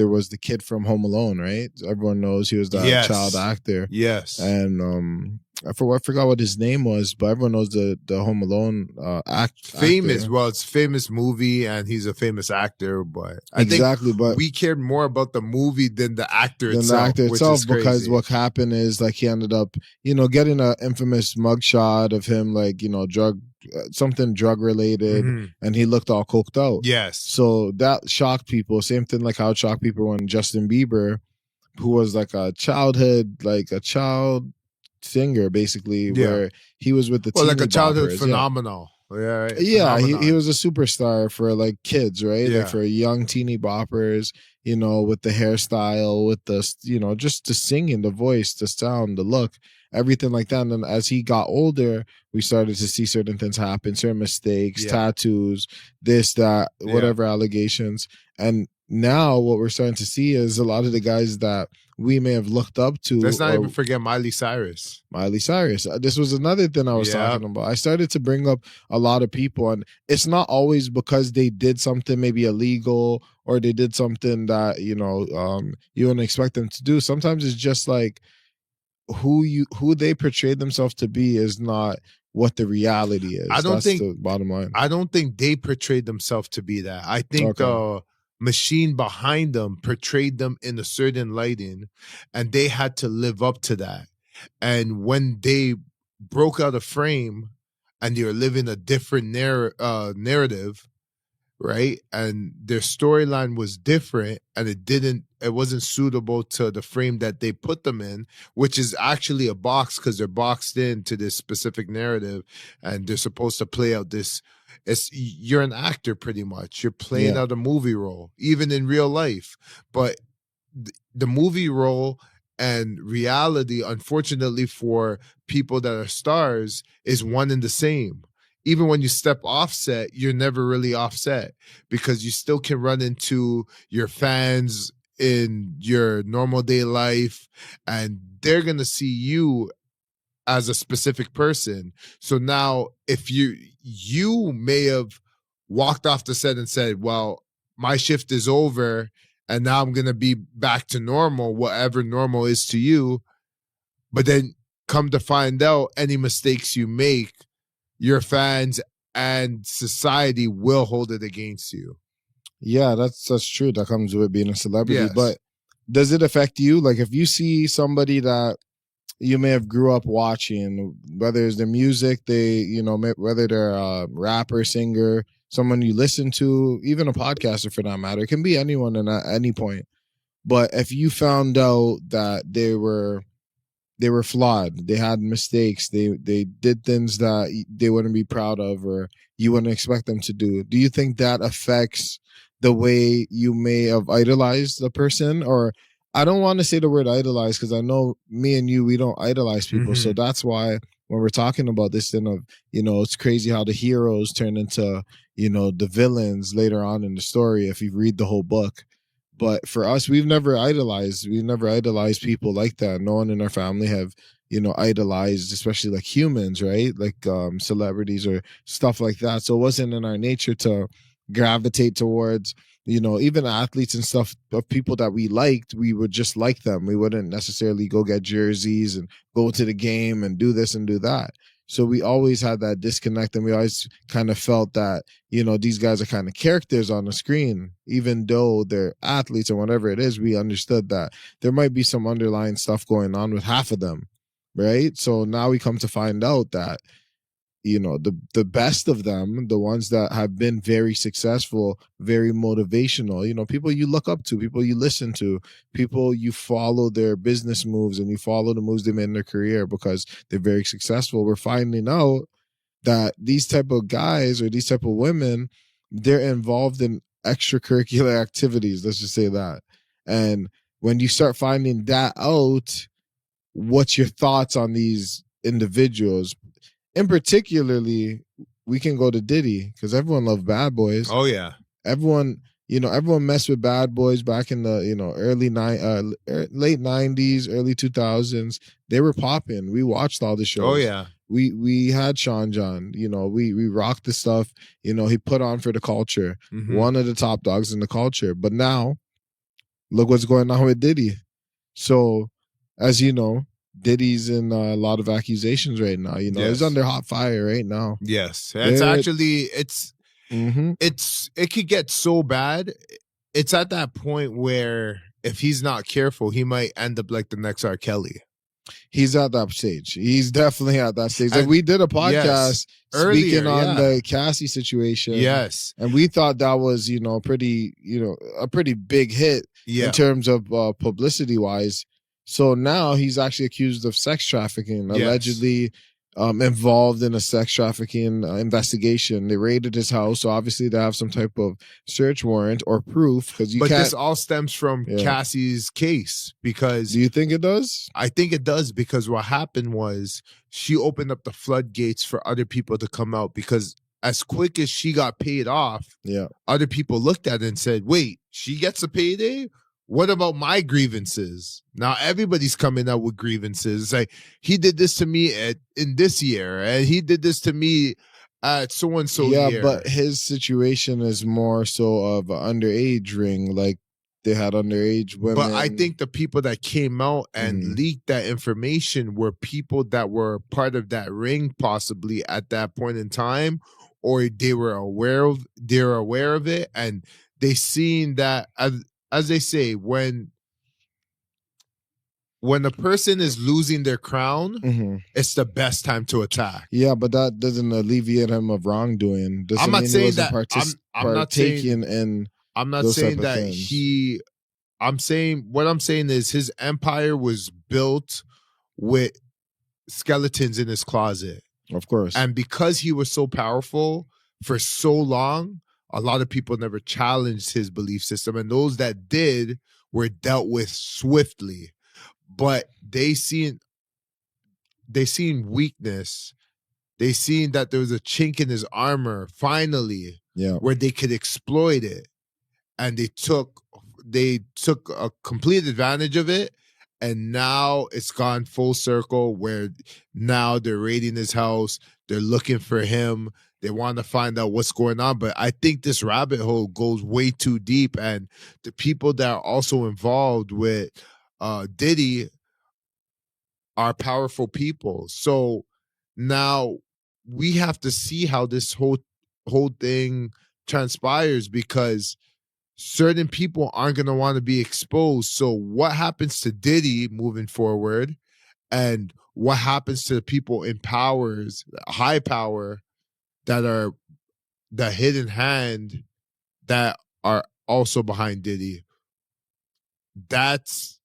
there was the kid from Home Alone, right? Everyone knows he was that child actor. Yes. And I forgot what his name was, but everyone knows the Home Alone famous. actor. Well, it's a famous movie, and he's a famous actor. But I exactly, think we cared more about the movie than the actor itself. Because what happened is like he ended up, getting an infamous mugshot of him, like drug related, and he looked all coked out. Yes. So that shocked people. Same thing like how it shocked people when Justin Bieber, who was like a child singer, basically, where he was with the like a childhood boppers. phenomenal. Yeah, right. Yeah, he was a superstar for like kids, right? Yeah. Like for young teeny boppers, with the hairstyle, with the, just the singing, the voice, the sound, the look, everything like that. And then as he got older, we started to see certain things happen, certain mistakes, tattoos, this, that, whatever allegations. And now what we're starting to see is a lot of the guys that we may have looked up to. Let's not even forget Miley Cyrus. This was another thing I was talking about. I started to bring up a lot of people, and it's not always because they did something maybe illegal or they did something that, you wouldn't expect them to do. Sometimes it's just like who they portrayed themselves to be is not what the reality is. That's the bottom line. I don't think they portrayed themselves to be that. I think the machine behind them portrayed them in a certain lighting, and they had to live up to that. And when they broke out of frame and they were living a different narrative, right? And their storyline was different, and it wasn't suitable to the frame that they put them in, which is actually a box, because they're boxed into this specific narrative, and they're supposed to play out this. You're an actor pretty much. You're playing out a movie role, even in real life. But the movie role and reality, unfortunately for people that are stars, is one and the same. Even when you step offset, you're never really offset, because you still can run into your fans in your normal day life, and they're going to see you as a specific person. So now if you may have walked off the set and said, well, my shift is over and now I'm going to be back to normal, whatever normal is to you. But then come to find out, any mistakes you make, your fans and society will hold it against you. Yeah, that's true. That comes with being a celebrity. Yes. But does it affect you? Like if you see somebody that you may have grew up watching, whether it's their music, whether they're a rapper, singer, someone you listen to, even a podcaster for that matter, it can be anyone and at any point. But if you found out that they were flawed, they had mistakes, they did things that they wouldn't be proud of or you wouldn't expect them to do you think that affects the way you may have idolized the person? Or I don't want to say the word idolize, because I know me and you, we don't idolize people. So that's why when we're talking about this thing of, it's crazy how the heroes turn into, the villains later on in the story if you read the whole book. But for us, we've never idolized people like that. No one in our family have, idolized, especially like humans, right? Like celebrities or stuff like that. So it wasn't in our nature to gravitate towards, even athletes and stuff of people that we liked. We would just like them. We wouldn't necessarily go get jerseys and go to the game and do this and do that. So we always had that disconnect, and we always kind of felt that, these guys are kind of characters on the screen. Even though they're athletes or whatever it is, we understood that there might be some underlying stuff going on with half of them, right? So now we come to find out that, the best of them, the ones that have been very successful, very motivational, people you look up to, people you listen to, people you follow their business moves and you follow the moves they made in their career because they're very successful. We're finding out that these type of guys or these type of women, they're involved in extracurricular activities. Let's just say that. And when you start finding that out, what's your thoughts on these individuals? In particularly, we can go to Diddy, because everyone loved Bad Boys. Oh yeah, everyone messed with Bad Boys back in the late 90s, early 2000s. They were popping. We watched all the shows. Oh yeah, we had Sean John. We rocked the stuff. He put on for the culture. One of the top dogs in the culture. But now look what's going on with Diddy. So, as you know, Diddy's in a lot of accusations right now. You know, he's under hot fire right now. Yes, it's it could get so bad. It's at that point where if he's not careful, he might end up like the next R. Kelly. He's at that stage. He's definitely at that stage. Like we did a podcast speaking on the Cassie situation. Yes. And we thought that was, a pretty big hit in terms of publicity wise. So now he's actually accused of sex trafficking, allegedly involved in a sex trafficking investigation. They raided his house, so obviously they have some type of search warrant or proof. But this all stems from Cassie's case. Because do you think it does? I think it does, because what happened was she opened up the floodgates for other people to come out, because as quick as she got paid off, other people looked at it and said, wait, she gets a payday? What about my grievances? Now everybody's coming out with grievances. It's like, he did this to me in this year, and he did this to me at so-and-so year. Yeah, but his situation is more so of an underage ring. Like, they had underage women. But I think the people that came out and leaked that information were people that were part of that ring, possibly at that point in time, or they were aware of it, and they seen that, as they say, when a person is losing their crown, it's the best time to attack. Yeah, but that doesn't alleviate him of wrongdoing. I'm not saying that. I'm not saying that he. What I'm saying is his empire was built with skeletons in his closet. Of course. And because he was so powerful for so long, a lot of people never challenged his belief system. And those that did were dealt with swiftly. But they seen weakness. They seen that there was a chink in his armor, finally, where they could exploit it. And they took a complete advantage of it. And now it's gone full circle, where now they're raiding his house. They're looking for him. They want to find out what's going on. But I think this rabbit hole goes way too deep. And the people that are also involved with Diddy are powerful people. So now we have to see how this whole thing transpires, because certain people aren't going to want to be exposed. So what happens to Diddy moving forward, and what happens to the people in high power, that are the hidden hand that are also behind Diddy? That's